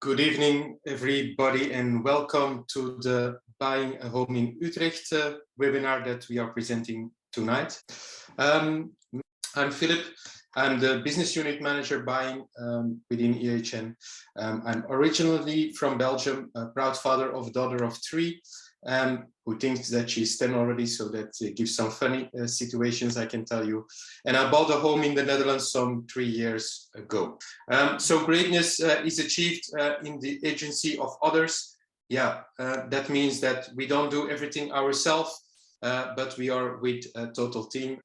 Good evening, everybody, and welcome to the Buying a Home in Utrecht webinar that we are presenting tonight. I'm Philippe. I'm the business unit manager buying within EHN. I'm originally from Belgium, a proud father of a daughter of 3, who thinks that she's 10 already, so that gives some funny situations, I can tell you. And I bought a home in the Netherlands some 3 years ago. So greatness is achieved in the agency of others. Yeah, that means that we don't do everything ourselves, but we are with a total team.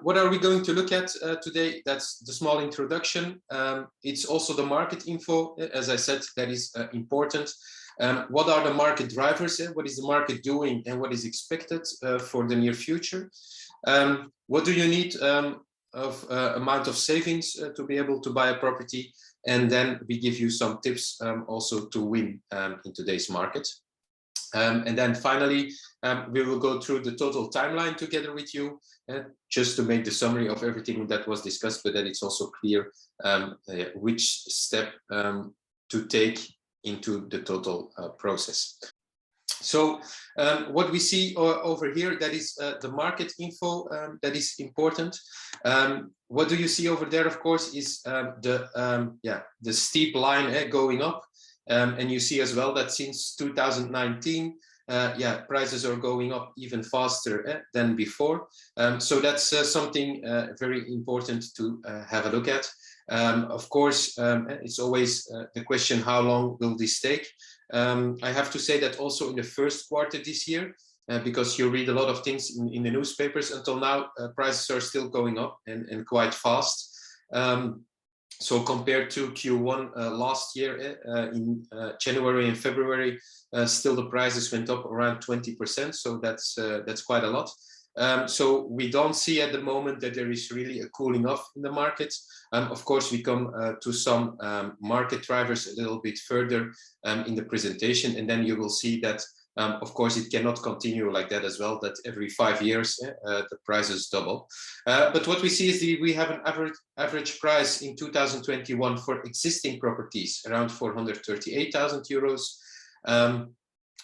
What are we going to look at today? That's the small introduction. It's also the market info. As I said, that is important. What are the market drivers? What is the market doing and what is expected for the near future? What do you need of amount of savings to be able to buy a property? And then we give you some tips also to win in today's market. And then finally, we will go through the total timeline together with you, just to make the summary of everything that was discussed, but that it's also clear which step to take into the total process. So what we see over here, that is the market info that is important. What do you see over there, of course, is the steep line going up. And you see as well that since 2019, prices are going up even faster than before. So that's something very important to have a look at. Of course, it's always the question, how long will this take? I have to say that also in the first quarter this year, because you read a lot of things in the newspapers, until now, prices are still going up and quite fast. So compared to Q1 last year, in January and February, still the prices went up around 20%. So that's quite a lot. So we don't see at the moment that there is really a cooling off in the market. Of course, we come to some market drivers a little bit further in the presentation, and then you will see that of course, it cannot continue like that as well, that every 5 years the prices double. But what we see is we have an average price in 2021 for existing properties around 438,000 euros.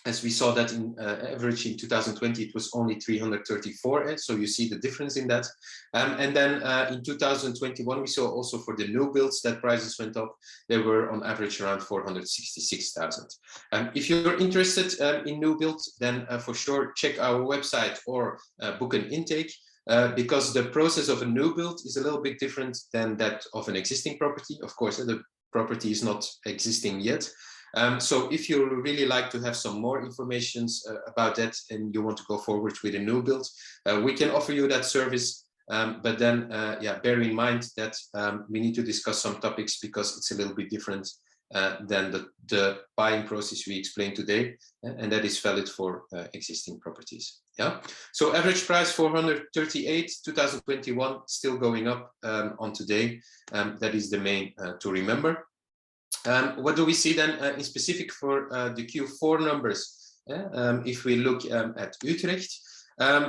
As we saw that in average in 2020, it was only 334. So you see the difference in that. And then in 2021, we saw also for the new builds that prices went up. They were on average around 466,000. If you're interested in new builds, then for sure check our website or book an intake. Because the process of a new build is a little bit different than that of an existing property. Of course, the property is not existing yet. So if you really like to have some more information about that and you want to go forward with a new build, we can offer you that service. But then, bear in mind that we need to discuss some topics because it's a little bit different than the buying process we explained today, and that is valid for existing properties. Yeah. So average price 438, 2021, still going up on today. That is the main to remember. What do we see then in specific for the Q4 numbers? If we look at Utrecht,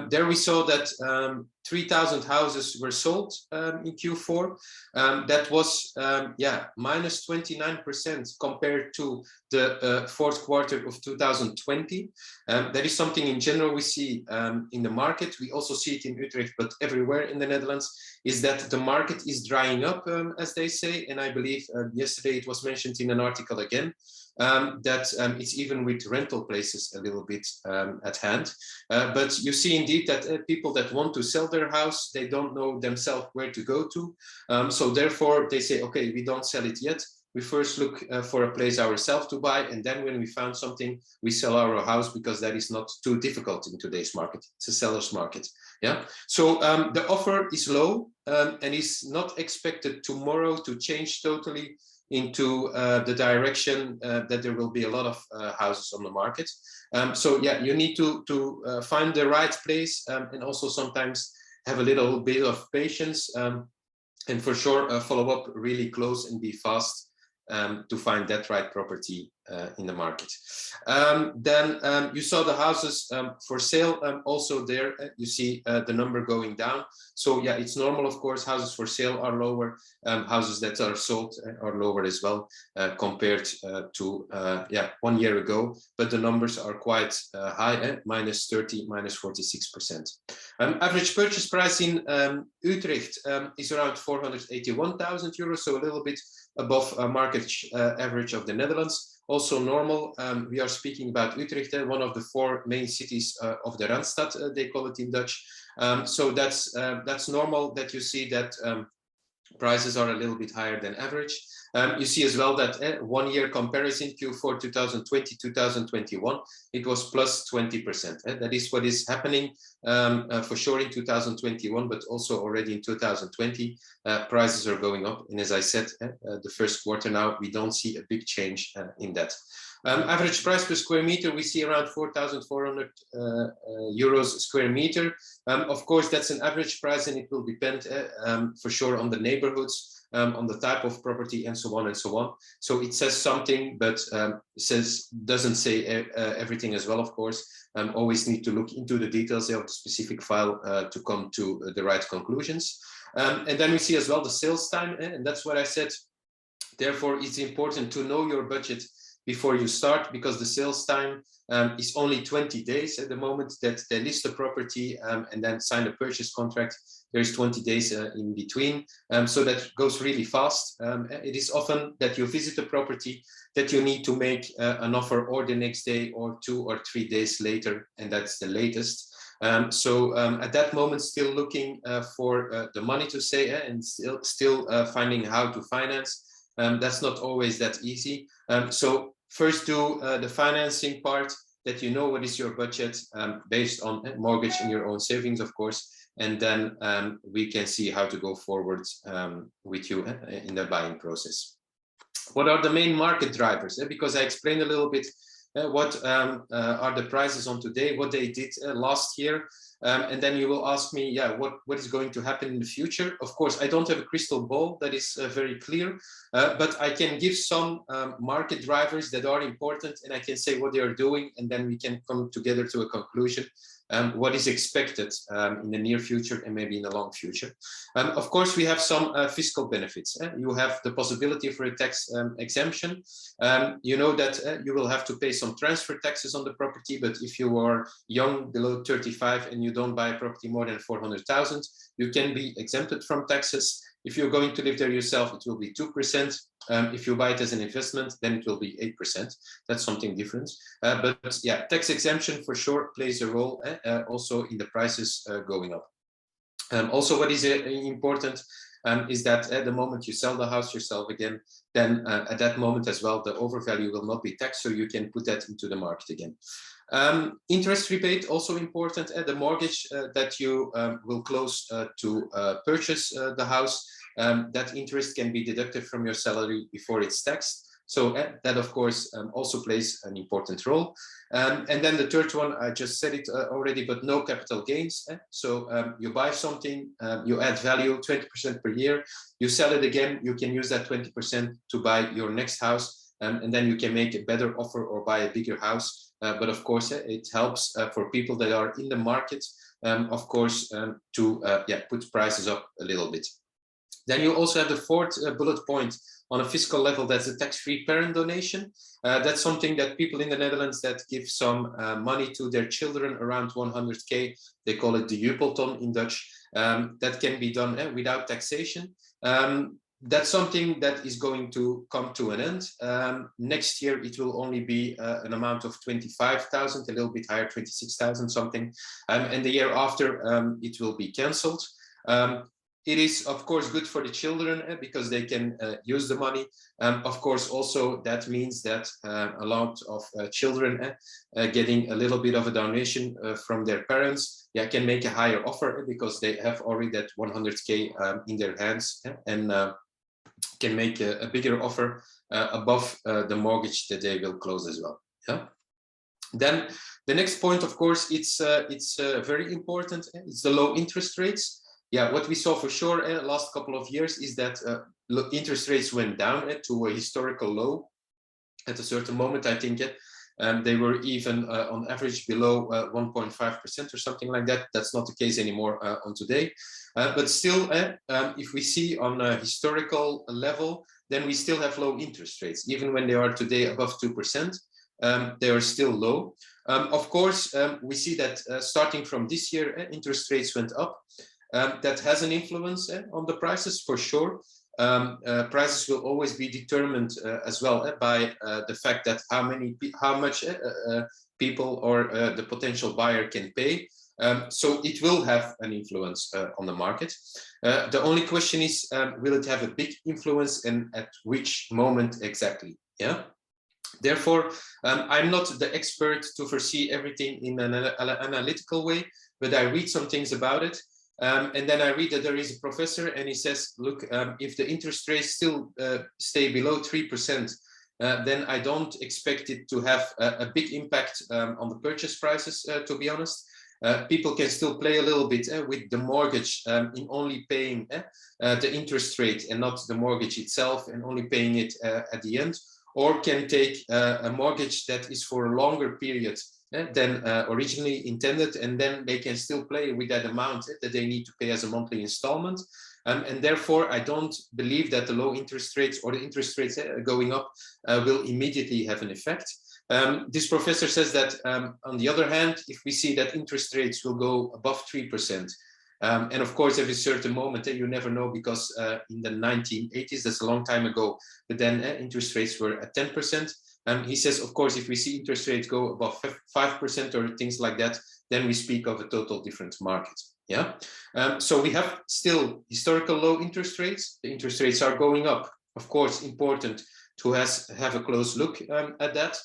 there we saw that 3,000 houses were sold in Q4. That was minus 29% compared to the fourth quarter of 2020. That is something in general we see in the market. We also see it in Utrecht, but everywhere in the Netherlands, is that the market is drying up, as they say. And I believe yesterday it was mentioned in an article again, that it's even with rental places a little bit at hand. But you see indeed that people that want to sell their house, they don't know themselves where to go to. So therefore they say, okay, we don't sell it yet. We first look for a place ourselves to buy. And then when we found something, we sell our house because that is not too difficult in today's market. It's a seller's market. Yeah. So the offer is low and is not expected tomorrow to change totally into the direction that there will be a lot of houses on the market. So yeah, you need to find the right place and also sometimes have a little bit of patience and for sure follow up really close and be fast to find that right property in the market. Then you saw the houses for sale. Also there, you see the number going down. So yeah, it's normal, of course. Houses for sale are lower. Houses that are sold are lower as well compared to 1 year ago. But the numbers are quite high, -30, -46%. Average purchase price in Utrecht is around 481,000 euros, so a little bit above market average of the Netherlands. Also normal, we are speaking about Utrecht, one of the 4 main cities of the Randstad, they call it in Dutch. So that's normal that you see that prices are a little bit higher than average. You see as well that 1 year comparison, Q4 2020-2021, it was plus 20%. That is what is happening for sure in 2021, but also already in 2020, prices are going up. And as I said, the first quarter now, we don't see a big change in that. Average price per square meter, we see around 4,400 euros square meter. Of course, that's an average price, and it will depend for sure on the neighborhoods, on the type of property, and so on and so on. So it says something, but doesn't say everything as well, of course. Always need to look into the details of the specific file to come to the right conclusions. And then we see as well the sales time, and that's what I said. Therefore, it's important to know your budget before you start, because the sales time is only 20 days at the moment that they list the property and then sign a purchase contract. There's 20 days in between, so that goes really fast. It is often that you visit the property that you need to make an offer, or the next day or 2 or 3 days later, and that's the latest. So at that moment, still looking for the money to say, and still finding how to finance. That's not always that easy. So first do the financing part, that you know what is your budget based on mortgage and your own savings, of course. And then we can see how to go forward with you in the buying process. What are the main market drivers? Because I explained a little bit what are the prices on today, what they did last year. And then you will ask me, yeah, what is going to happen in the future? Of course, I don't have a crystal ball that is very clear, but I can give some market drivers that are important, and I can say what they are doing, and then we can come together to a conclusion. What is expected in the near future and maybe in the long future. Of course, we have some fiscal benefits. You have the possibility for a tax exemption. You know that you will have to pay some transfer taxes on the property, but if you are young, below 35, and you don't buy a property more than 400,000, you can be exempted from taxes. If you're going to live there yourself, it will be 2%. If you buy it as an investment, then it will be 8%. That's something different. But yeah, tax exemption for sure plays a role also in the prices going up. Also, what is important is that at the moment you sell the house yourself again, then at that moment as well, the overvalue will not be taxed, so you can put that into the market again. Interest rebate, also important. The mortgage that you will close to purchase the house, that interest can be deducted from your salary before it's taxed. So that, of course, also plays an important role. And then the third one, I just said it already, but no capital gains. So you buy something, you add value 20% per year, you sell it again, you can use that 20% to buy your next house, and then you can make a better offer or buy a bigger house. But of course, it helps for people that are in the market, of course, to put prices up a little bit. Then you also have the fourth bullet point on a fiscal level, that's a tax-free parent donation. That's something that people in the Netherlands that give some money to their children around 100K, they call it the Jupelton in Dutch, that can be done without taxation. That's something that is going to come to an end. Next year, it will only be an amount of 25,000, a little bit higher, 26,000 something. And the year after, it will be cancelled. It is, of course, good for the children because they can use the money. Of course, also that means that a lot of children getting a little bit of a donation from their parents can make a higher offer because they have already that 100K in their hands and can make a bigger offer above the mortgage that they will close as well. Yeah. Then the next point, of course, it's very important. It's the low interest rates. Yeah, what we saw for sure last couple of years is that interest rates went down to a historical low. at a certain moment, I think they were even on average below 1.5% or something like that. That's not the case anymore on today. But still, if we see on a historical level, then we still have low interest rates. Even when they are today above 2%, they are still low. Of course, we see that starting from this year, interest rates went up. That has an influence on the prices for sure. Prices will always be determined as well by the fact that how much people or the potential buyer can pay. So it will have an influence on the market. The only question is, will it have a big influence, and at which moment exactly? Yeah. Therefore, I'm not the expert to foresee everything in an analytical way, but I read some things about it. And then I read that there is a professor, and he says, look, if the interest rates still stay below 3%, then I don't expect it to have a big impact on the purchase prices, to be honest. People can still play a little bit with the mortgage in only paying the interest rate and not the mortgage itself, and only paying it at the end, or can take a mortgage that is for a longer period than originally intended, and then they can still play with that amount that they need to pay as a monthly installment. And therefore, I don't believe that the low interest rates or the interest rates going up will immediately have an effect. This professor says that, on the other hand, if we see that interest rates will go above 3%, and of course, at a certain moment, you never know, because in the 1980s, that's a long time ago, but then interest rates were at 10%. He says, of course, if we see interest rates go above 5% or things like that, then we speak of a total different market. Yeah. So we have still historical low interest rates. The interest rates are going up. Of course, important to have a close look at that.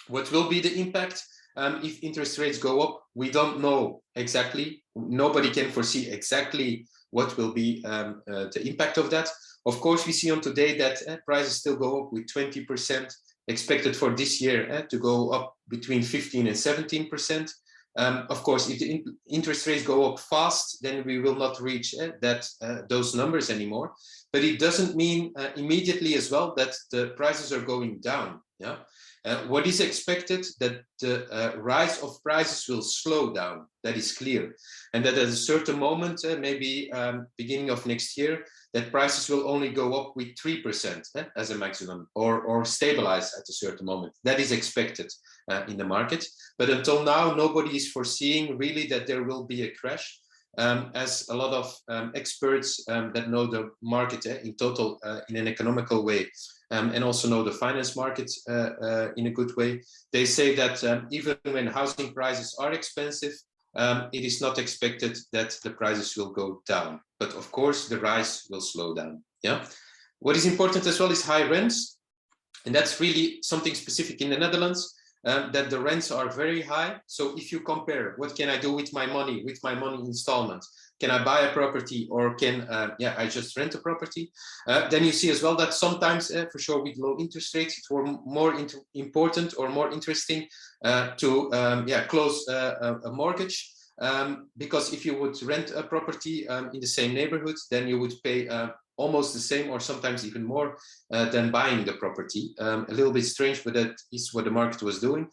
What will be the impact if interest rates go up? We don't know exactly. Nobody can foresee exactly what will be the impact of that. Of course, we see on today that prices still go up with 20%, expected for this year to go up between 15 and 17%. Of course, if the interest rates go up fast, then we will not reach those numbers anymore. But it doesn't mean immediately as well that the prices are going down. Yeah. What is expected, that the rise of prices will slow down. That is clear, and that at a certain moment, maybe beginning of next year, that prices will only go up with 3% as a maximum, or stabilize at a certain moment. That is expected in the market. But until now, nobody is foreseeing really that there will be a crash, as a lot of experts that know the market in total in an economical way, and also know the finance market in a good way. They say that even when housing prices are expensive, it is not expected that the prices will go down. But of course, the rise will slow down. Yeah. What is important as well is high rents. And that's really something specific in the Netherlands, that the rents are very high. So if you compare, what can I do with my money installment? Can I buy a property, or can I just rent a property? Then you see as well that sometimes, for sure, with low interest rates, it's more important or more interesting to close a mortgage. Because if you would rent a property in the same neighborhood, then you would pay almost the same, or sometimes even more than buying the property. A little bit strange, but that is what the market was doing.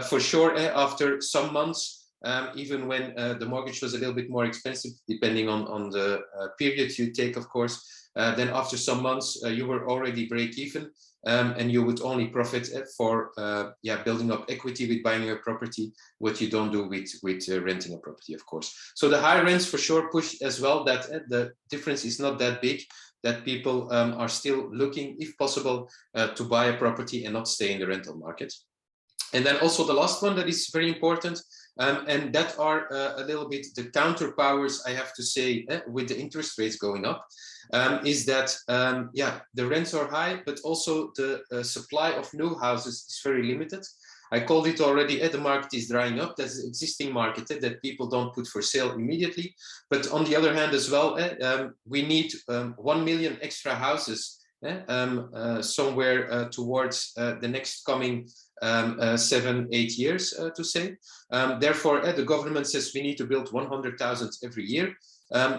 For sure, after some months, even when the mortgage was a little bit more expensive, depending on the period you take, of course, then after some months, you were already break even, and you would only profit for building up equity with buying a property, what you don't do with renting a property, of course. So the high rents for sure push as well that the difference is not that big, that people are still looking, if possible, to buy a property and not stay in the rental market. And then also the last one that is very important, and that are a little bit the counterpowers, I have to say, with the interest rates going up, is that, the rents are high, but also the supply of new houses is very limited. I called it already, the market is drying up. That's an existing market that people don't put for sale immediately. But on the other hand as well, we need 1 million extra houses somewhere towards the next coming 7-8 years, to say. Therefore, the government says we need to build 100,000 every year.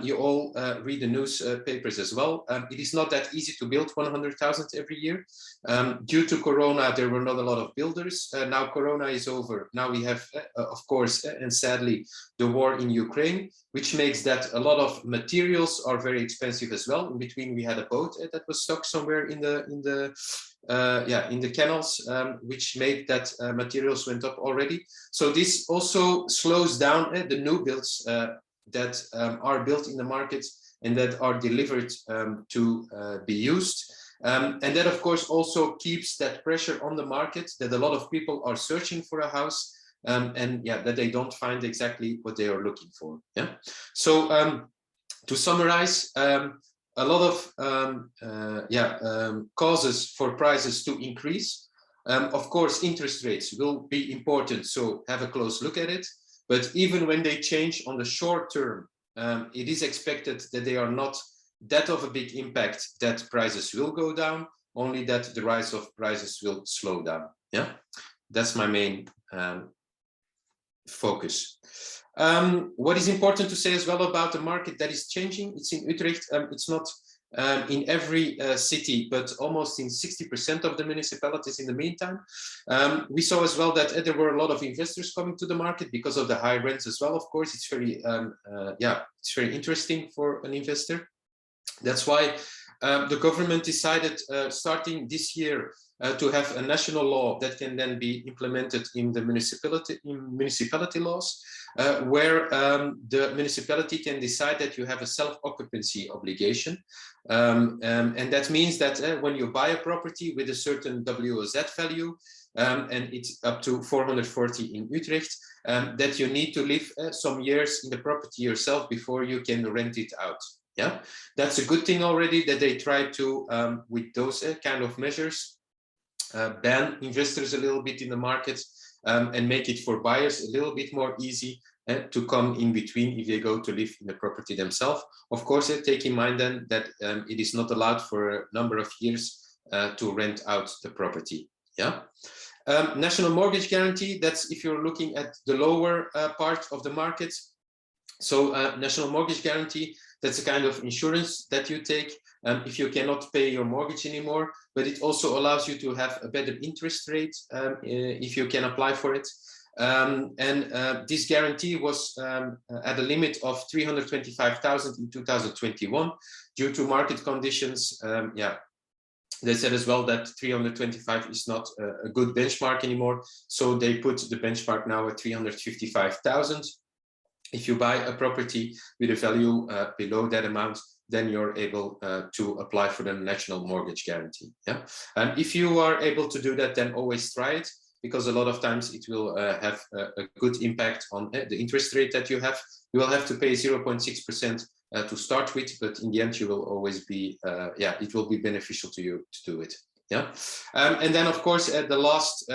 You all read the newspapers as well. It is not that easy to build 100,000 every year. Due to Corona, there were not a lot of builders. Now Corona is over. Now we have, of course, and sadly, the war in Ukraine, which makes that a lot of materials are very expensive as well. In between, we had a boat that was stuck somewhere in the canals, which made that materials went up already. So this also slows down the new builds that are built in the market and that are delivered to be used. And that, of course, also keeps that pressure on the market that a lot of people are searching for a house and that they don't find exactly what they are looking for. Yeah. So to summarize, a lot of causes for prices to increase. Of course, interest rates will be important, so have a close look at it. But even when they change on the short term, it is expected that they are not that of a big impact that prices will go down, only that the rise of prices will slow down. Yeah, that's my main focus. What is important to say as well about the market that is changing, it's in Utrecht, it's not in every city, but almost in 60% of the municipalities in the meantime. We saw as well that there were a lot of investors coming to the market because of the high rents as well. Of course, it's very, it's very interesting for an investor. That's why the government decided starting this year to have a national law that can then be implemented in the municipality laws, where the municipality can decide that you have a self-occupancy obligation. And that means that when you buy a property with a certain WOZ value, and it's up to 440 in Utrecht, that you need to live some years in the property yourself before you can rent it out. Yeah, that's a good thing already that they try to, with those kind of measures, ban investors a little bit in the market and make it for buyers a little bit more easy to come in between if they go to live in the property themselves. Of course, take in mind then that it is not allowed for a number of years to rent out the property. Yeah. National mortgage guarantee, that's if you're looking at the lower part of the market. So national mortgage guarantee, that's a kind of insurance that you take if you cannot pay your mortgage anymore, but it also allows you to have a better interest rate if you can apply for it. This guarantee was at a limit of 325,000 in 2021 due to market conditions. They said as well that 325 is not a good benchmark anymore, so they put the benchmark now at 355,000. If you buy a property with a value below that amount, then you're able to apply for the national mortgage guarantee. Yeah, and if you are able to do that, then always try it, because a lot of times it will have a good impact on the interest rate that you have. You will have to pay 0.6% to start with, but in the end you will always be, it will be beneficial to you to do it. Yeah, and then of course the last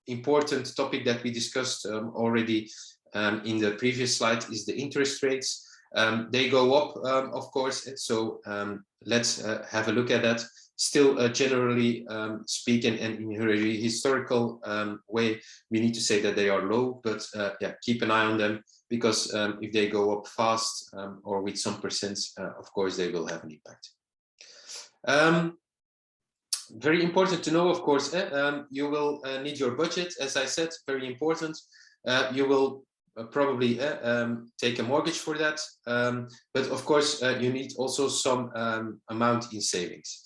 important topic that we discussed already in the previous slide is the interest rates. They go up, of course, so let's have a look at that. Still, generally speaking, and in a historical way, we need to say that they are low, but keep an eye on them, because if they go up fast or with some percents, of course, they will have an impact. Very important to know, of course, you will need your budget, as I said, very important. You will probably take a mortgage for that, but of course you need also some amount in savings.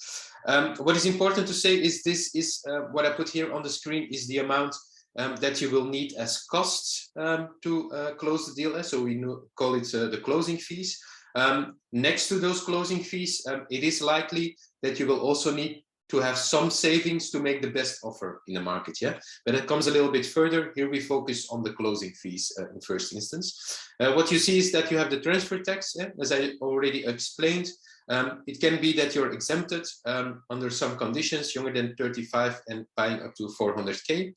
What is important to say is this is what I put here on the screen is the amount that you will need as costs to close the deal. So we call it the closing fees. Next to those closing fees, it is likely that you will also need to have some savings to make the best offer in the market, yeah? But it comes a little bit further. Here we focus on the closing fees in first instance. What you see is that you have the transfer tax, as I already explained. It can be that you're exempted under some conditions, younger than 35 and buying up to 400K.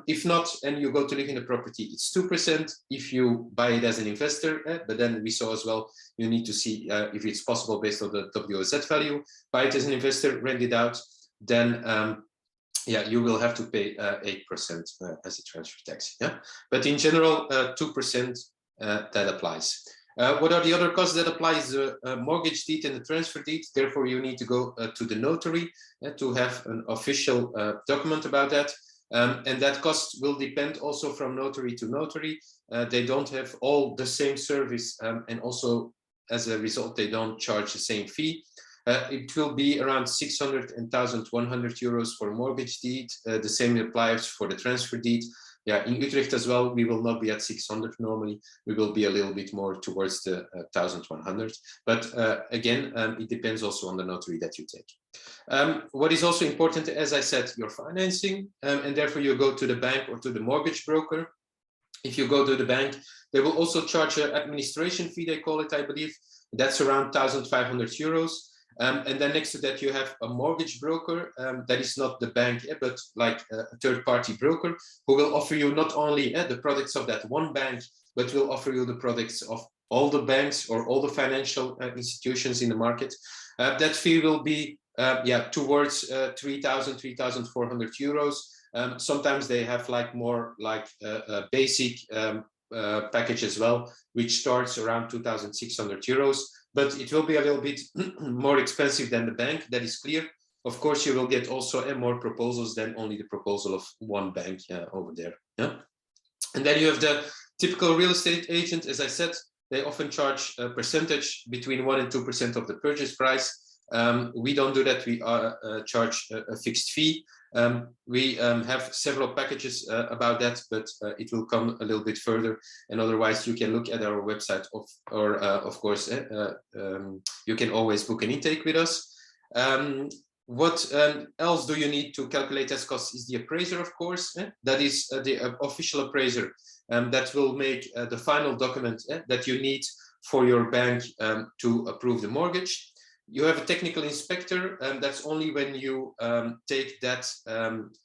If not, and you go to live in the property, it's 2% if you buy it as an investor, but then we saw as well, you need to see if it's possible based on the WOZ value. Buy it as an investor, rent it out, then you will have to pay 8% as a transfer tax. Yeah, but in general, 2% that applies. What are the other costs that apply is the mortgage deed and the transfer deed. Therefore, you need to go to the notary to have an official document about that. And that cost will depend also from notary to notary. They don't have all the same service, and also as a result, they don't charge the same fee. It will be around 600 and 1,100 euros for a mortgage deed. The same applies for the transfer deed. Yeah, in Utrecht as well, we will not be at 600 normally. We will be a little bit more towards the 1,100. But again, it depends also on the notary that you take. What is also important, as I said, your financing, and therefore you go to the bank or to the mortgage broker. If you go to the bank, they will also charge an administration fee, they call it, I believe. That's around 1,500 euros. And then next to that, you have a mortgage broker that is not the bank, but like a third-party broker who will offer you not only the products of that one bank, but will offer you the products of all the banks or all the financial institutions in the market. That fee will be towards 3,000, 3,400 euros. Sometimes they have like more like a basic package as well, which starts around 2,600 euros. But it will be a little bit more expensive than the bank, that is clear. Of course, you will get also more proposals than only the proposal of one bank over there. Yeah? And then you have the typical real estate agent. As I said, they often charge a percentage between 1% and 2% of the purchase price. We don't do that. We charge a fixed fee. We have several packages about that, but it will come a little bit further. And otherwise, you can look at our website, of course, you can always book an intake with us. What else do you need to calculate as cost is the appraiser, of course. That is the official appraiser that will make the final document that you need for your bank to approve the mortgage. You have a technical inspector, and that's only when you take that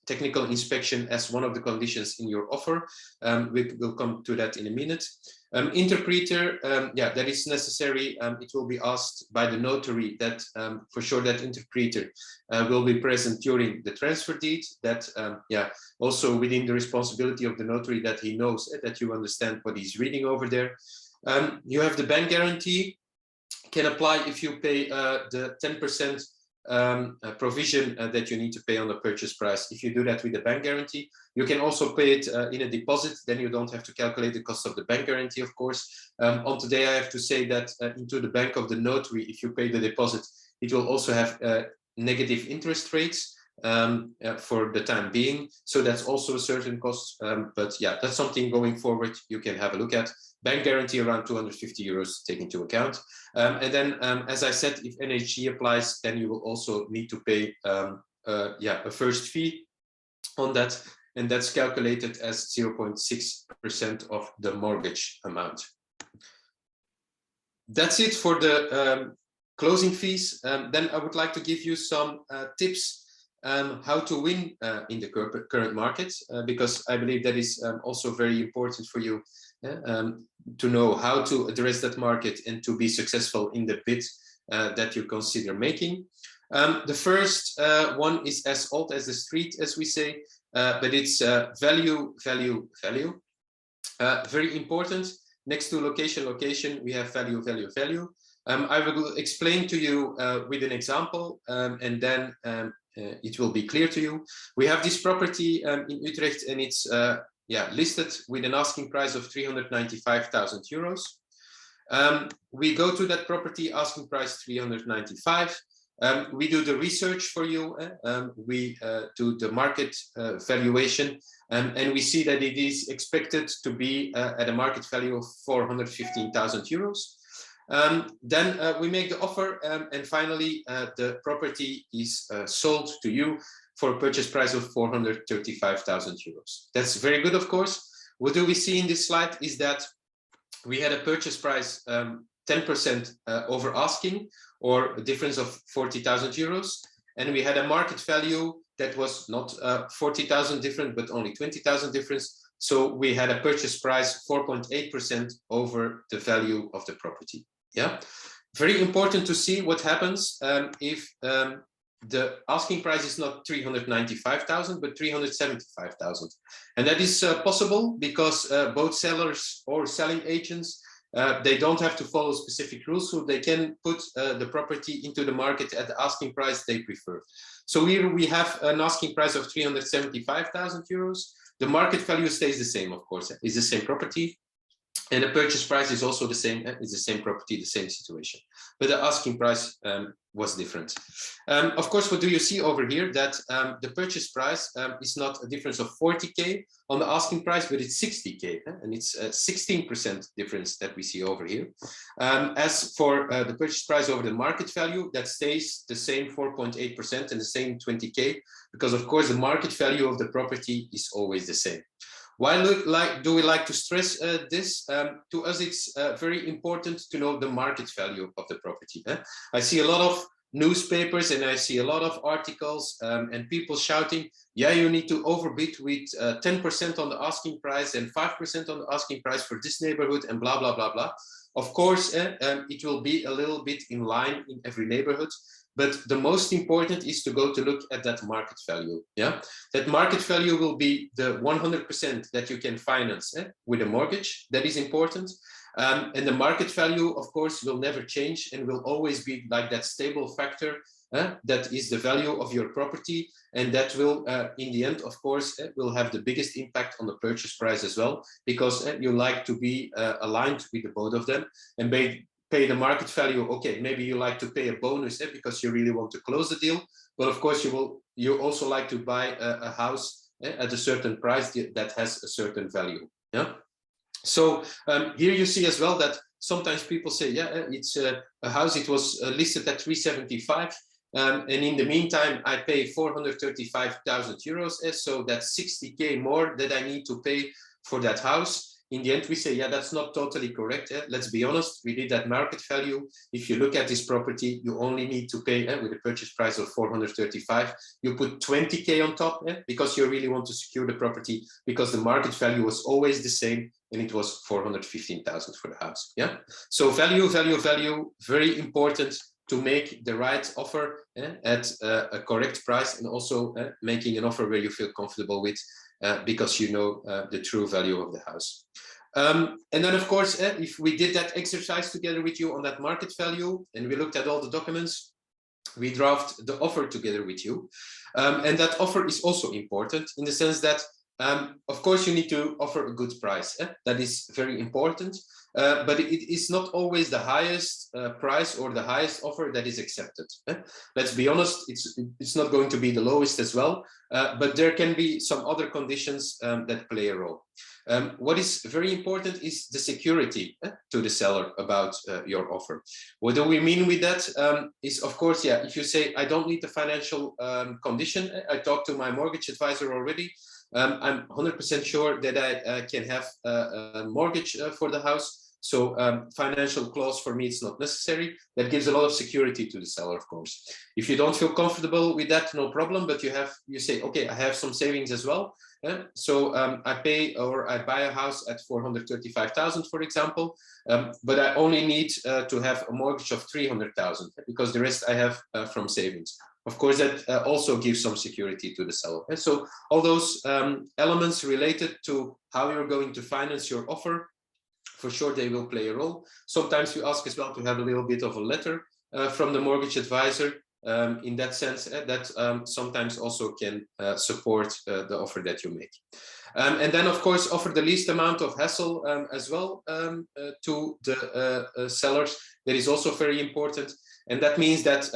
technical inspection as one of the conditions in your offer. We will come to that in a minute. Interpreter, that is necessary. It will be asked by the notary that for sure that interpreter will be present during the transfer deed. That also within the responsibility of the notary that he knows that you understand what he's reading over there. You have the bank guarantee. Can apply if you pay the 10% provision that you need to pay on the purchase price. If you do that with the bank guarantee, you can also pay it in a deposit. Then you don't have to calculate the cost of the bank guarantee, of course. On today, I have to say that into the bank of the notary, if you pay the deposit, it will also have negative interest rates for the time being. So that's also a certain cost. But yeah, that's something going forward you can have a look at. Bank guarantee around 250 euros take into account. And then, as I said, if NHG applies, then you will also need to pay a first fee on that. And that's calculated as 0.6% of the mortgage amount. That's it for the closing fees. Then I would like to give you some tips how to win in the current market, because I believe that is also very important for you to know how to address that market and to be successful in the bid that you consider making. The first one is as old as the street, as we say, but it's value, value, value. Very important. Next to location, location, we have value, value, value. I will explain to you with an example, and then it will be clear to you. We have this property in Utrecht, and it's listed with an asking price of 395,000 euros. We go to that property, asking price 395. We do the research for you. We do the market valuation, and we see that it is expected to be at a market value of 415,000 euros. Then we make the offer, and finally the property is sold to you for a purchase price of 435,000 euros. That's very good, of course. What do we see in this slide is that we had a purchase price 10% over asking, or a difference of 40,000 euros. And we had a market value that was not 40,000 different, but only 20,000 difference. So we had a purchase price 4.8% over the value of the property. Yeah, very important to see what happens if the asking price is not 395,000, but 375,000. And that is possible because both sellers or selling agents They don't have to follow specific rules, so they can put the property into the market at the asking price they prefer. So here we have an asking price of 375,000 euros. The market value stays the same, of course. It's the same property. And the purchase price is also the same. It's the same property, the same situation. But the asking price was different. Of course, what do you see over here? That the purchase price is not a difference of 40K on the asking price, but it's 60K. And it's a 16% difference that we see over here. As for the purchase price over the market value, that stays the same 4.8% and the same 20K, because of course, the market value of the property is always the same. Why do we like to stress this? To us, it's very important to know the market value of the property. I see a lot of newspapers and I see a lot of articles and people shouting, yeah, you need to overbid with 10% on the asking price and 5% on the asking price for this neighborhood and blah, blah, blah, blah. Of course, it will be a little bit in line in every neighborhood. But the most important is to go to look at that market value. Yeah, that market value will be the 100% that you can finance with a mortgage. That is important. And the market value, of course, will never change and will always be like that stable factor. That is the value of your property. And that will, in the end, of course, will have the biggest impact on the purchase price as well, because you like to be aligned with the both of them and pay the market value. Okay, maybe you like to pay a bonus because you really want to close the deal, but of course you also like to buy a house at a certain price that has a certain value. Yeah. So here you see as well that sometimes people say, yeah, it's a house. It was listed at 375, and in the meantime I pay 435,000 euros. So that's 60K more that I need to pay for that house. In the end, we say, yeah, that's not totally correct. Let's be honest, we did that market value. If you look at this property, you only need to pay with a purchase price of 435. You put 20K on top because you really want to secure the property, because the market value was always the same and it was 415,000 for the house. Yeah. So value, very important to make the right offer at a correct price, and also making an offer where you feel comfortable with. Because you know the true value of the house. And then, of course, if we did that exercise together with you on that market value, and we looked at all the documents, we draft the offer together with you. And that offer is also important in the sense that, of course, you need to offer a good price. That is very important. But it is not always the highest price or the highest offer that is accepted. Let's be honest, it's not going to be the lowest as well, but there can be some other conditions that play a role. What is very important is the security to the seller about your offer. What do we mean with that? Is, of course, yeah, if you say, I don't need the financial condition, I talked to my mortgage advisor already, I'm 100% sure that I can have a mortgage for the house. So financial clause for me, it's not necessary. That gives a lot of security to the seller, of course. If you don't feel comfortable with that, no problem. But you say, okay, I have some savings as well. So I pay or I buy a house at 435,000, for example. But I only need to have a mortgage of 300,000 because the rest I have from savings. Of course, that also gives some security to the seller. And so all those elements related to how you're going to finance your offer, for sure, they will play a role. Sometimes you ask as well to have a little bit of a letter from the mortgage advisor. In that sense, that sometimes also can support the offer that you make. And then, of course, offer the least amount of hassle as well to the sellers. That is also very important. And that means that,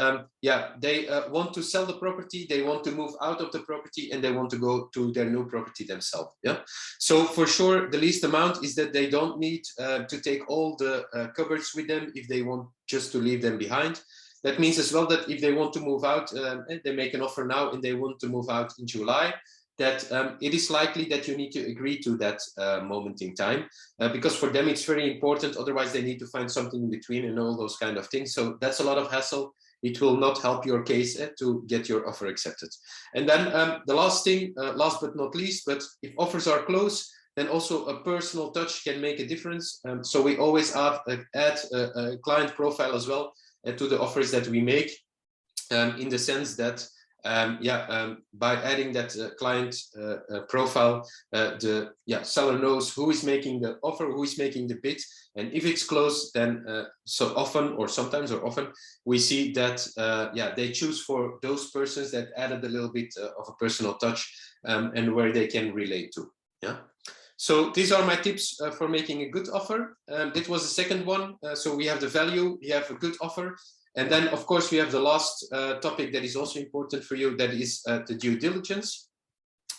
they want to sell the property, they want to move out of the property, and they want to go to their new property themselves. Yeah. So for sure, the least amount is that they don't need to take all the cupboards with them if they want just to leave them behind. That means as well that if they want to move out, they make an offer now and they want to move out in July, that it is likely that you need to agree to that moment in time, because for them it's very important. Otherwise, they need to find something in between and all those kind of things. So that's a lot of hassle. It will not help your case to get your offer accepted. And then the last thing, last but not least, but if offers are close, then also a personal touch can make a difference. So we always add a client profile as well to the offers that we make, in the sense that by adding that client profile, the seller knows who is making the offer, who is making the bid, and if it's closed, then sometimes we see that they choose for those persons that added a little bit of a personal touch and where they can relate to. Yeah. So these are my tips for making a good offer. This was the second one. So we have the value, we have a good offer. And then, of course, we have the last topic that is also important for you, that is the due diligence.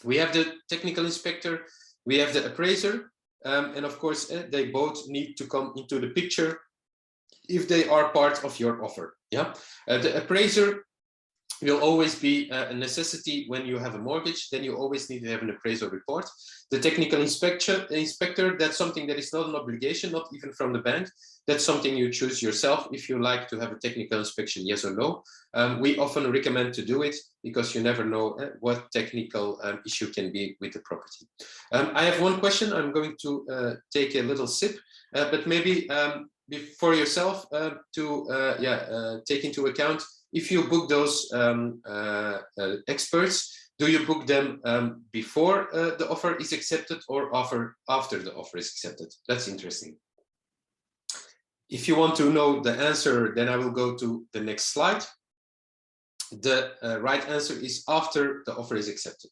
We have the technical inspector, we have the appraiser, and of course, they both need to come into the picture if they are part of your offer. Yeah, the appraiser will always be a necessity when you have a mortgage. Then you always need to have an appraisal report. The technical inspector, that's something that is not an obligation, not even from the bank. That's something you choose yourself if you like to have a technical inspection, yes or no. We often recommend to do it because you never know what technical issue can be with the property. I have one question. I'm going to take a little sip, but maybe for yourself to take into account, if you book those experts, do you book them before the offer is accepted or after the offer is accepted? That's interesting. If you want to know the answer, then I will go to the next slide. The right answer is after the offer is accepted.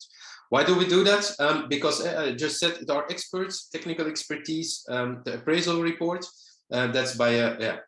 Why do we do that? Because I just said it are experts, technical expertise, the appraisal report. That's by a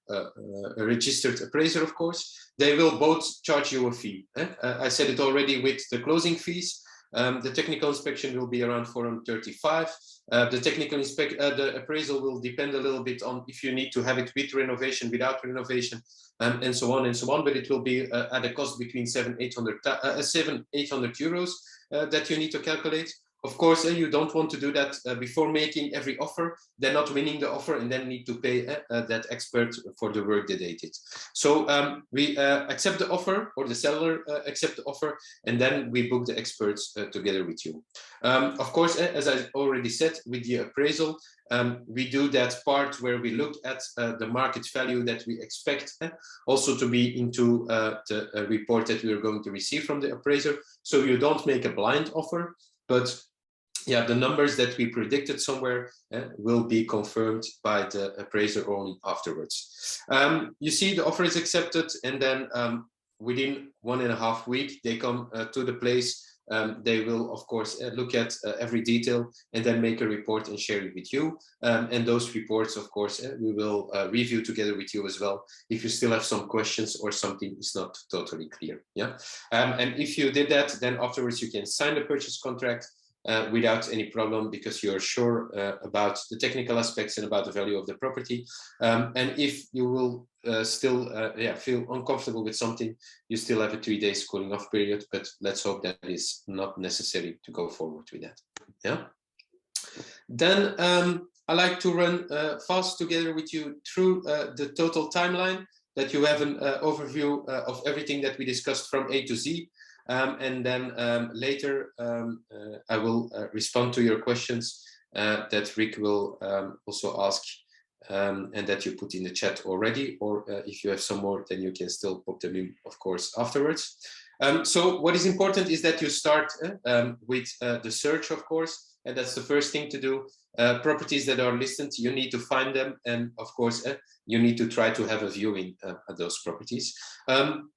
registered appraiser, of course. They will both charge you a fee. I said it already with the closing fees. The technical inspection will be around 435. The appraisal will depend a little bit on if you need to have it with renovation, without renovation, and so on and so on. But it will be at a cost between 700-800 euros that you need to calculate. Of course, you don't want to do that before making every offer, then not winning the offer, and then need to pay that expert for the work that they did. So we accept the offer, or the seller accept the offer, and then we book the experts together with you. Of course, as I already said, with the appraisal, we do that part where we look at the market value that we expect also to be into the report that we are going to receive from the appraiser. So you don't make a blind offer, but the numbers that we predicted somewhere will be confirmed by the appraiser only afterwards. You see the offer is accepted, and then within 1.5 weeks, they come to the place. They will, of course, look at every detail and then make a report and share it with you. And those reports, of course, we will review together with you as well if you still have some questions or something is not totally clear. Yeah. And if you did that, then afterwards you can sign the purchase contract without any problem, because you're sure about the technical aspects and about the value of the property. And if you will still feel uncomfortable with something, you still have a 3 days cooling off period, but let's hope that is not necessary to go forward with that. Yeah. Then I like to run fast together with you through the total timeline, that you have an overview of everything that we discussed from A to Z. And then later I will respond to your questions that Rick will also ask and that you put in the chat already, or if you have some more, then you can still put them in, of course, afterwards. So what is important is that you start with the search, of course, and that's the first thing to do. Properties that are listed, you need to find them, and of course you need to try to have a viewing at those properties.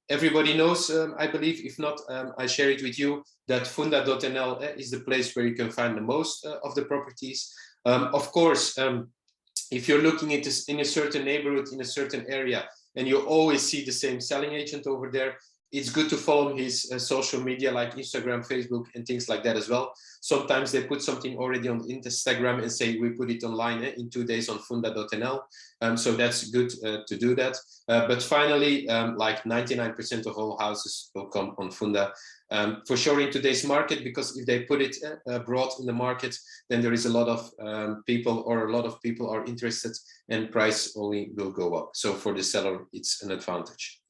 Everybody knows, I believe, if not, I share it with you, that funda.nl is the place where you can find the most of the properties. Of course, if you're looking at this in a certain neighborhood, in a certain area, and you always see the same selling agent over there, it's good to follow his social media like Instagram, Facebook, and things like that as well. Sometimes they put something already on Instagram and say, we put it online in 2 days on funda.nl. So that's good to do that. But finally, like 99% of all houses will come on Funda. For sure in today's market, because if they put it abroad in the market, then there is a lot of people, or a lot of people are interested, and price only will go up. So for the seller, it's an advantage.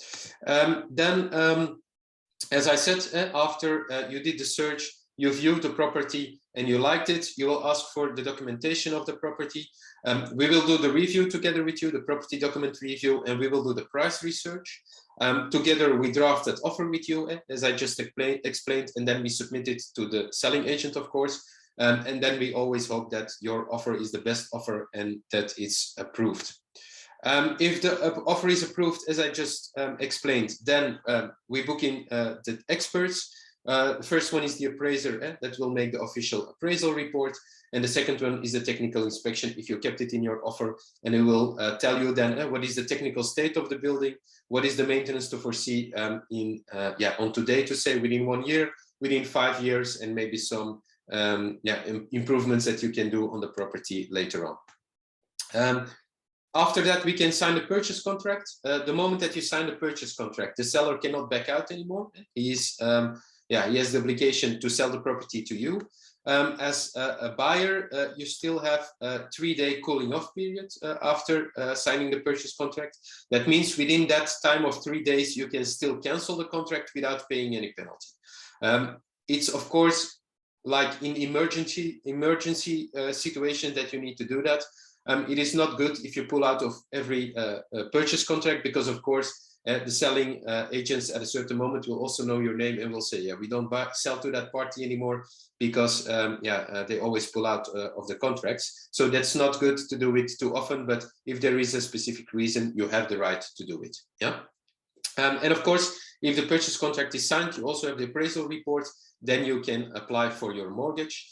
As I said, after you did the search, you viewed the property and you liked it, you will ask for the documentation of the property. We will do the review together with you, the property document review, and we will do the price research. Together, we draft that offer with you, as I just explained, and then we submit it to the selling agent, of course. And then we always hope that your offer is the best offer and that it's approved. If the offer is approved, as I just explained, then we book in the experts. The first one is the appraiser that will make the official appraisal report. And the second one is the technical inspection, if you kept it in your offer, and it will tell you then what is the technical state of the building, what is the maintenance to foresee on today, to say within 1 year, within 5 years, and maybe some improvements that you can do on the property later on. After that, we can sign the purchase contract. The moment that you sign the purchase contract, the seller cannot back out anymore. He has the obligation to sell the property to you. As a buyer, you still have a 3-day cooling off period after signing the purchase contract. That means within that time of 3 days, you can still cancel the contract without paying any penalty. It's of course like in emergency situation that you need to do that. It is not good if you pull out of every purchase contract, because of course the selling agents at a certain moment will also know your name and will say, we don't sell to that party anymore, because they always pull out of the contracts. So that's not good to do it too often, but if there is a specific reason, you have the right to do it. And of course, if the purchase contract is signed, you also have the appraisal report. Then you can apply for your mortgage,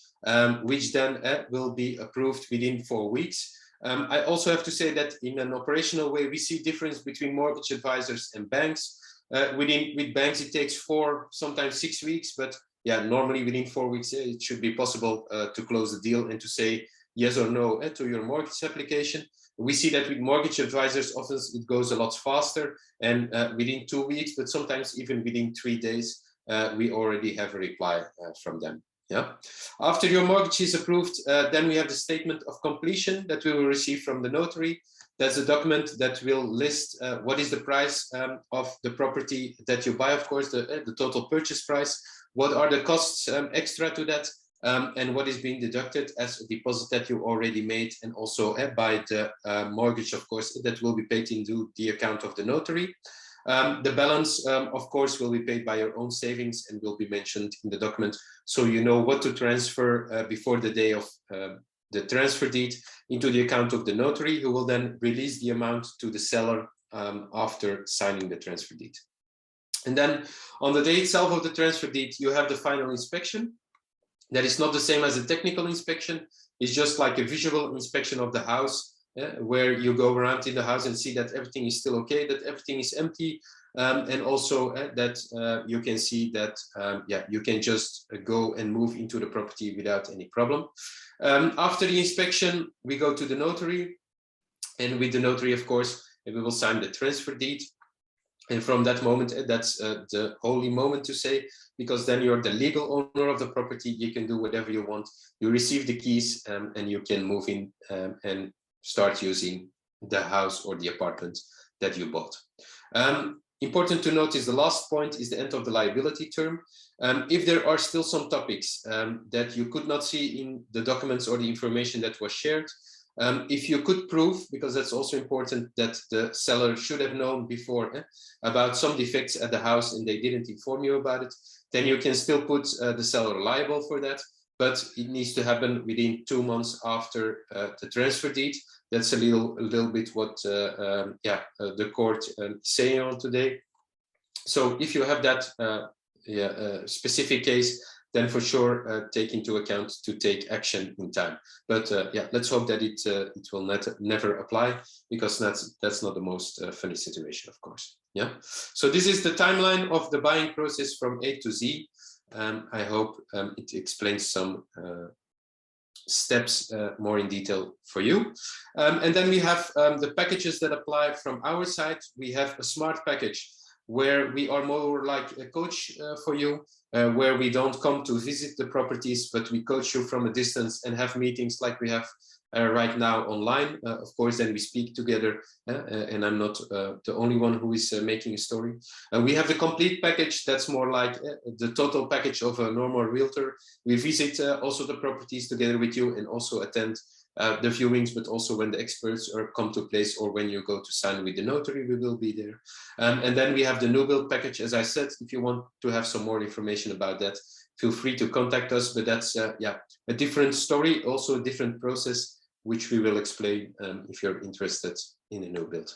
which then will be approved within 4 weeks. I also have to say that in an operational way, we see difference between mortgage advisors and banks. With banks, it takes 4, sometimes 6 weeks, but normally within 4 weeks, it should be possible to close the deal and to say yes or no to your mortgage application. We see that with mortgage advisors, often it goes a lot faster, and within 2 weeks, but sometimes even within 3 days, we already have a reply from them. After your mortgage is approved, then we have the statement of completion that we will receive from the notary. That's a document that will list what is the price of the property that you buy, of course, the total purchase price, what are the costs extra to that, and what is being deducted as a deposit that you already made, and also by the mortgage, of course, that will be paid into the account of the notary. The balance, of course, will be paid by your own savings and will be mentioned in the document, so you know what to transfer before the day of the transfer deed into the account of the notary, who will then release the amount to the seller after signing the transfer deed. And then on the day itself of the transfer deed, you have the final inspection. That is not the same as a technical inspection. It's just like a visual inspection of the house, where you go around in the house and see that everything is still okay, that everything is empty, and also that you can see that you can just go and move into the property without any problem. After the inspection, we go to the notary, and with the notary, of course, we will sign the transfer deed. And from that moment, that's the holy moment to say, because then you're the legal owner of the property. You can do whatever you want. You receive the keys, and you can move in and start using the house or the apartment that you bought. Important to note is the last point is the end of the liability term. If there are still some topics that you could not see in the documents or the information that was shared, if you could prove, because that's also important, that the seller should have known before about some defects at the house and they didn't inform you about it, then you can still put the seller liable for that. But it needs to happen within 2 months after the transfer deed. That's a little bit what the court is saying on today. So if you have that specific case, then for sure take into account to take action in time. But let's hope that it will never apply, because that's not the most funny situation, of course. So this is the timeline of the buying process from A to Z. I hope it explains some steps more in detail for you. And then we have the packages that apply from our side. We have a smart package where we are more like a coach for you, where we don't come to visit the properties, but we coach you from a distance and have meetings like we have right now online. Of course, then we speak together, and I'm not the only one who is making a story. We have the complete package that's more like the total package of a normal realtor. We visit also the properties together with you and also attend the viewings, but also when the experts come to place or when you go to sign with the notary, we will be there. And then we have the new build package. As I said, if you want to have some more information about that, feel free to contact us, but that's yeah, a different story, also a different process, which we will explain if you're interested in a new build.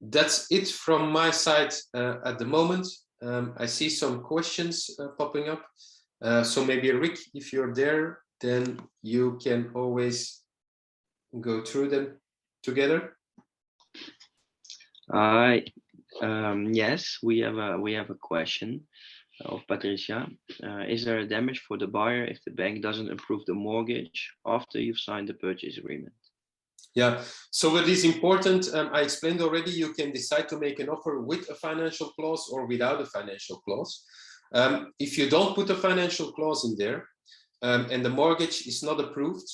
That's it from my side at the moment. I see some questions popping up. So maybe Rick, if you're there, then you can always go through them together. Yes, we have a question of Patricia. Is there a damage for the buyer if the bank doesn't approve the mortgage after you've signed the purchase agreement? Yeah, so what is important, I explained already, you can decide to make an offer with a financial clause or without a financial clause. If you don't put a financial clause in there and the mortgage is not approved,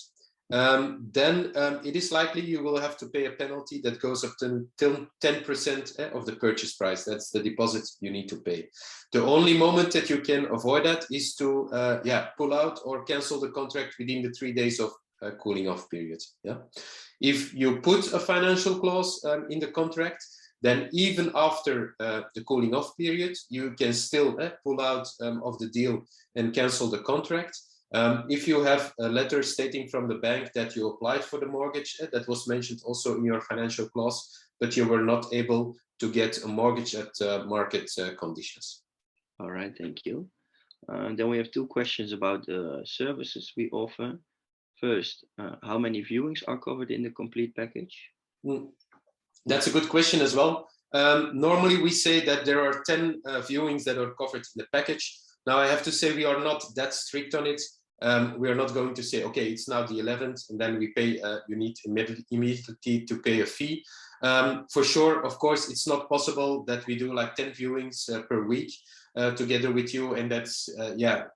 then it is likely you will have to pay a penalty that goes up to 10% of the purchase price. That's the deposit you need to pay. The only moment that you can avoid that is to pull out or cancel the contract within the 3 days of cooling off period. Yeah. If you put a financial clause in the contract, then even after the cooling off period, you can still pull out of the deal and cancel the contract. If you have a letter stating from the bank that you applied for the mortgage, that was mentioned also in your financial clause, but you were not able to get a mortgage at market conditions. All right, thank you. Then we have two questions about the services we offer. First, how many viewings are covered in the complete package? That's a good question as well. Normally we say that there are 10 viewings that are covered in the package. Now I have to say we are not that strict on it. We are not going to say, okay, it's now the 11th and then we pay, you need immediately to pay a fee. For sure, of course, it's not possible that we do like 10 viewings per week together with you. And that's,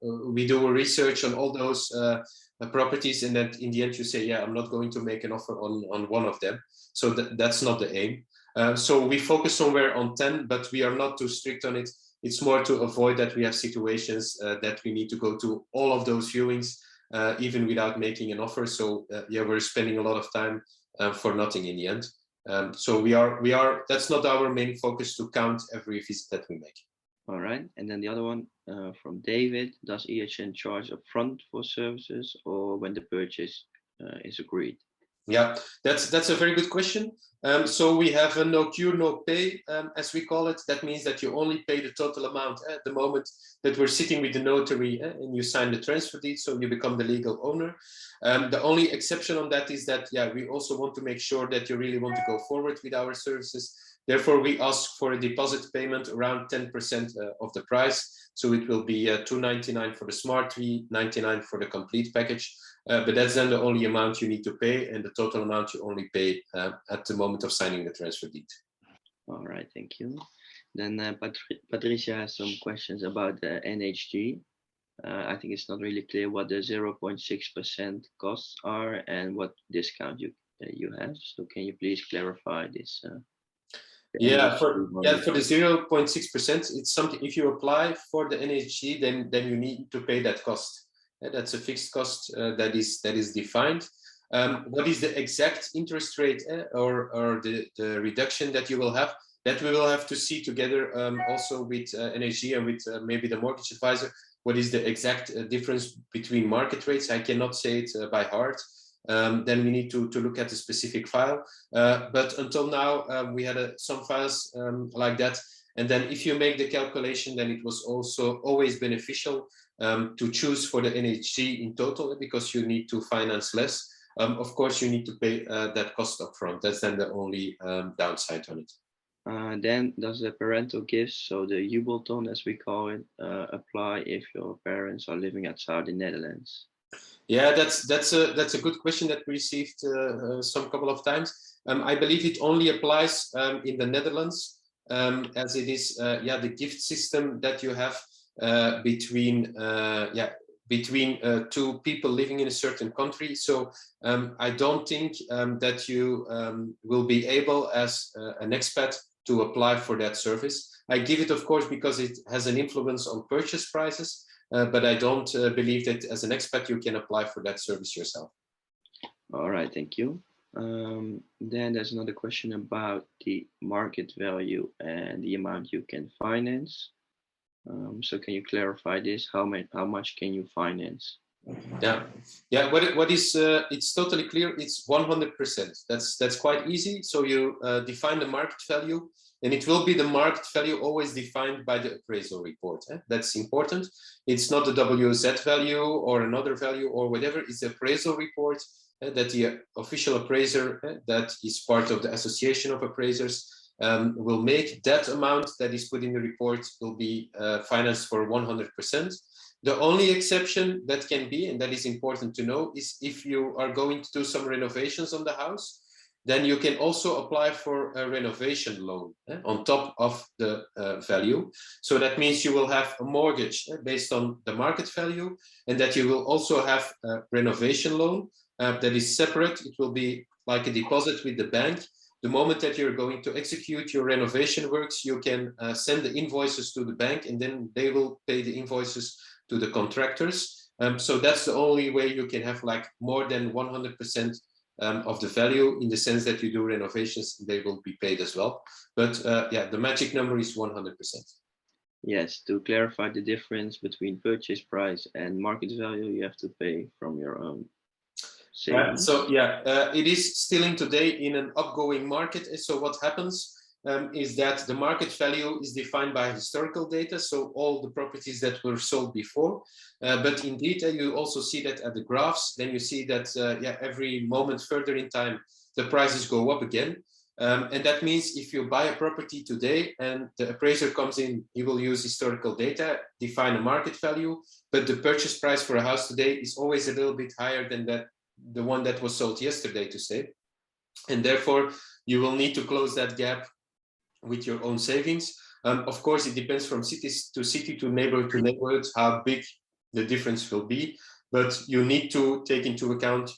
we do a research on all those properties, and then in the end you say, yeah, I'm not going to make an offer on one of them. So that's not the aim. So we focus somewhere on 10, but we are not too strict on it. It's more to avoid that we have situations that we need to go to all of those viewings, even without making an offer. So yeah, we're spending a lot of time for nothing in the end. So that's not our main focus, to count every visit that we make. All right, and then the other one from David, does EHN charge upfront for services or when the purchase is agreed? Yeah, that's a very good question. So we have a no cure, no pay, as we call it. That means that you only pay the total amount at the moment that we're sitting with the notary and you sign the transfer deed, so you become the legal owner. The only exception on that is that, yeah, we also want to make sure that you really want to go forward with our services. Therefore, we ask for a deposit payment around 10% of the price. So it will be $299 for the smart fee, $99 for the complete package. But that's then the only amount you need to pay, and the total amount you only pay at the moment of signing the transfer deed. All right, thank you. Then Patricia has some questions about the NHG. I think it's not really clear what the 0.6% costs are and what discount you have. So can you please clarify this? Yeah, for the 0.6%, it's something, if you apply for the NHG, then you need to pay that cost. That's a fixed cost that is defined. What is the exact interest rate or the reduction that you will have? That we will have to see together also with NHG and with maybe the mortgage advisor. What is the exact difference between market rates? I cannot say it by heart. Then we need to look at a specific file. But until now, we had some files like that. And then if you make the calculation, then it was also always beneficial to choose for the NHG in total, because you need to finance less. Of course, you need to pay that cost upfront. That's then the only downside on it. Then does the parental gifts, so the Jubelton as we call it, apply if your parents are living outside the Netherlands? Yeah, that's a good question that we received some couple of times. I believe it only applies in the Netherlands, as it is the gift system that you have between two people living in a certain country. So I don't think that you will be able as an expat to apply for that service. I give it, of course, because it has an influence on purchase prices. but I don't believe that as an expat you can apply for that service yourself. All right, thank you. Then there's another question about the market value and the amount you can finance. So can you clarify this? How much can you finance? Yeah. What is it's totally clear. It's 100%. That's quite easy. So you define the market value, and it will be the market value always defined by the appraisal report. That's important. It's not the WZ value or another value or whatever. It's the appraisal report that the official appraiser that is part of the association of appraisers will make. That amount that is put in the report will be financed for 100%. The only exception that can be, and that is important to know, is if you are going to do some renovations on the house, then you can also apply for a renovation loan on top of the value. So that means you will have a mortgage based on the market value, and that you will also have a renovation loan that is separate. It will be like a deposit with the bank. The moment that you're going to execute your renovation works, you can send the invoices to the bank, and then they will pay the invoices to the contractors. So that's the only way you can have like more than 100% of the value, in the sense that you do renovations, they will be paid as well. But yeah, the magic number is 100%. Yes, to clarify the difference between purchase price and market value, you have to pay from your own savings. So yeah, it is still in today in an upgoing market. So what happens is that the market value is defined by historical data, so all the properties that were sold before. But indeed, you also see that at the graphs. Then you see that yeah, every moment further in time, the prices go up again. And that means if you buy a property today and the appraiser comes in, he will use historical data, define a market value, but the purchase price for a house today is always a little bit higher than the one that was sold yesterday, to say. And therefore, you will need to close that gap with your own savings. Of course, it depends from city to neighborhood how big the difference will be, but you need to take into account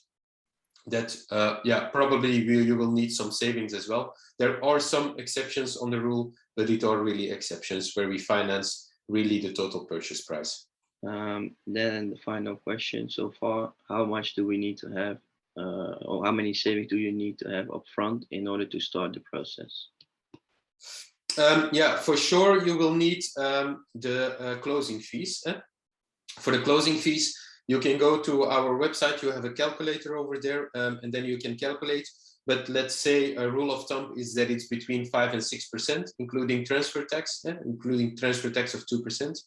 that yeah, probably you will need some savings as well. There are some exceptions on the rule, but it are really exceptions where we finance really the total purchase price. Then the final question so far: how much do we need to have, or how many savings do you need to have upfront in order to start the process? Yeah, for sure you will need the closing fees. For the closing fees, you can go to our website. You have a calculator over there, and then you can calculate. But let's say a rule of thumb is that it's between 5 and 6%, including transfer tax, including transfer tax of 2%.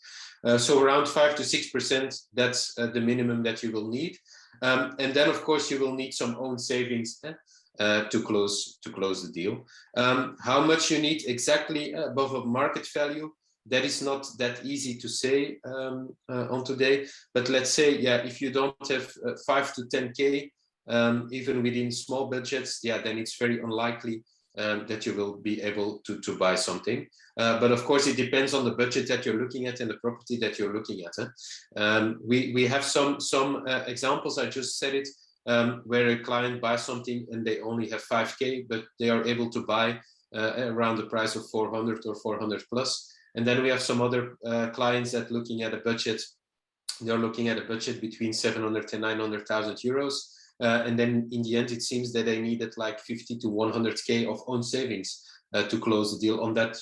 So around 5 to 6%, that's the minimum that you will need. And then, of course, you will need some own savings to close the deal. How much you need exactly above a market value, that is not that easy to say on today. But let's say, yeah, if you don't have 5 to 10K, even within small budgets, yeah, then it's very unlikely that you will be able to buy something. But of course, it depends on the budget that you're looking at and the property that you're looking at. We have some examples, I just said it, where a client buys something and they only have 5K, but they are able to buy around the price of 400 or 400 plus. And then we have some other clients that looking at a budget, they're looking at a budget between 700 and 900,000 euros. And then in the end, it seems that they needed like 50 to 100K of own savings to close the deal on that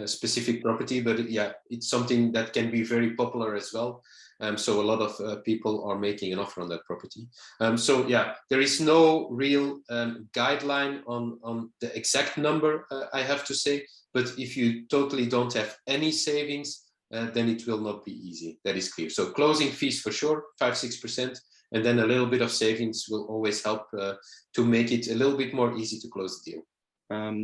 specific property. But yeah, it's something that can be very popular as well. So a lot of people are making an offer on that property. So yeah, there is no real guideline on the exact number, I have to say. But if you totally don't have any savings, then it will not be easy. That is clear. So closing fees for sure, 5-6%. And then a little bit of savings will always help to make it a little bit more easy to close the deal.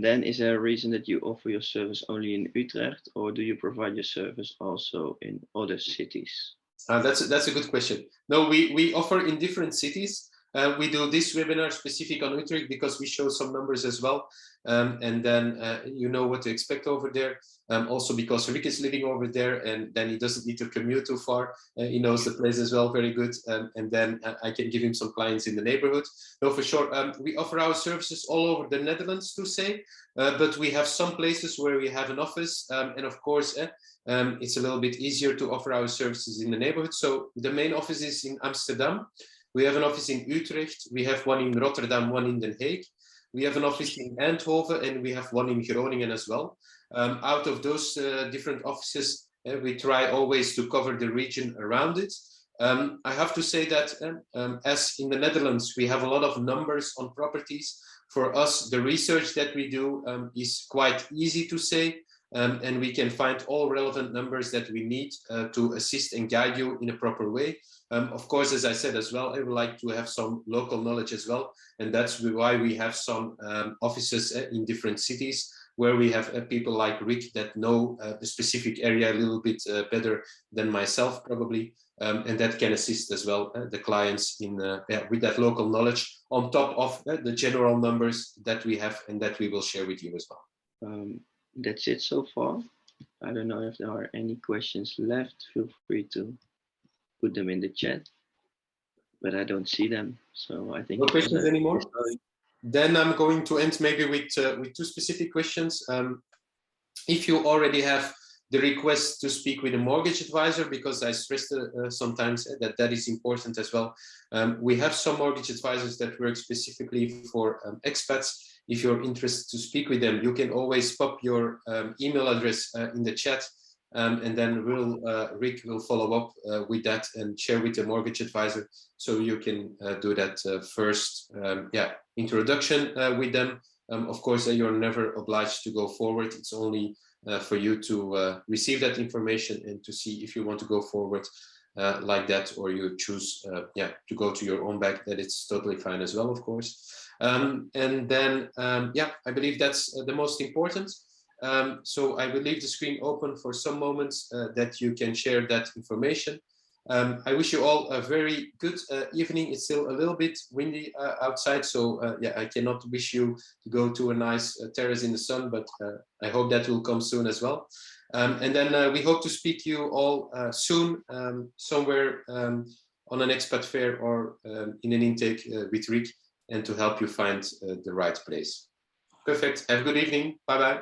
Then is there a reason that you offer your service only in Utrecht, or do you provide your service also in other cities? That's a good question. No, we offer in different cities. We do this webinar specific on Utrecht because we show some numbers as well. And then you know what to expect over there. Also because Rick is living over there, and then he doesn't need to commute too far. He knows the place as well very good. And then I can give him some clients in the neighborhood. No, for sure. We offer our services all over the Netherlands, to say, but we have some places where we have an office. And of course, it's a little bit easier to offer our services in the neighborhood. So the main office is in Amsterdam. We have an office in Utrecht. We have one in Rotterdam, one in Den Haag. We have an office in Eindhoven, and we have one in Groningen as well. Out of those different offices, we try always to cover the region around it. I have to say that as in the Netherlands, we have a lot of numbers on properties. For us, the research that we do is quite easy to say, and we can find all relevant numbers that we need to assist and guide you in a proper way. Of course, as I said as well, I would like to have some local knowledge as well. And that's why we have some offices in different cities where we have people like Rick that know the specific area a little bit better than myself, probably. And that can assist as well the clients in with that local knowledge on top of the general numbers that we have and that we will share with you as well. That's it so far. I don't know if there are any questions left. Feel free to put them in the chat, but I don't see them. So I think no questions anymore. Then I'm going to end maybe with two specific questions. If you already have the request to speak with a mortgage advisor, because I stressed sometimes that that is important as well. We have some mortgage advisors that work specifically for expats. If you're interested to speak with them, you can always pop your email address in the chat, and then Rick will follow up with that and share with the mortgage advisor, so you can do that first introduction with them. Of course, you're never obliged to go forward. It's only for you to receive that information and to see if you want to go forward like that, or you choose to go to your own bank. That it's totally fine as well, of course. And then I believe that's the most important. So I will leave the screen open for some moments that you can share that information. I wish you all a very good evening. It's still a little bit windy outside, so I cannot wish you to go to a nice terrace in the sun, but I hope that will come soon as well. And then we hope to speak to you all soon, somewhere on an expat fair or in an intake with Rick, and to help you find the right place. Perfect. Have a good evening. Bye-bye.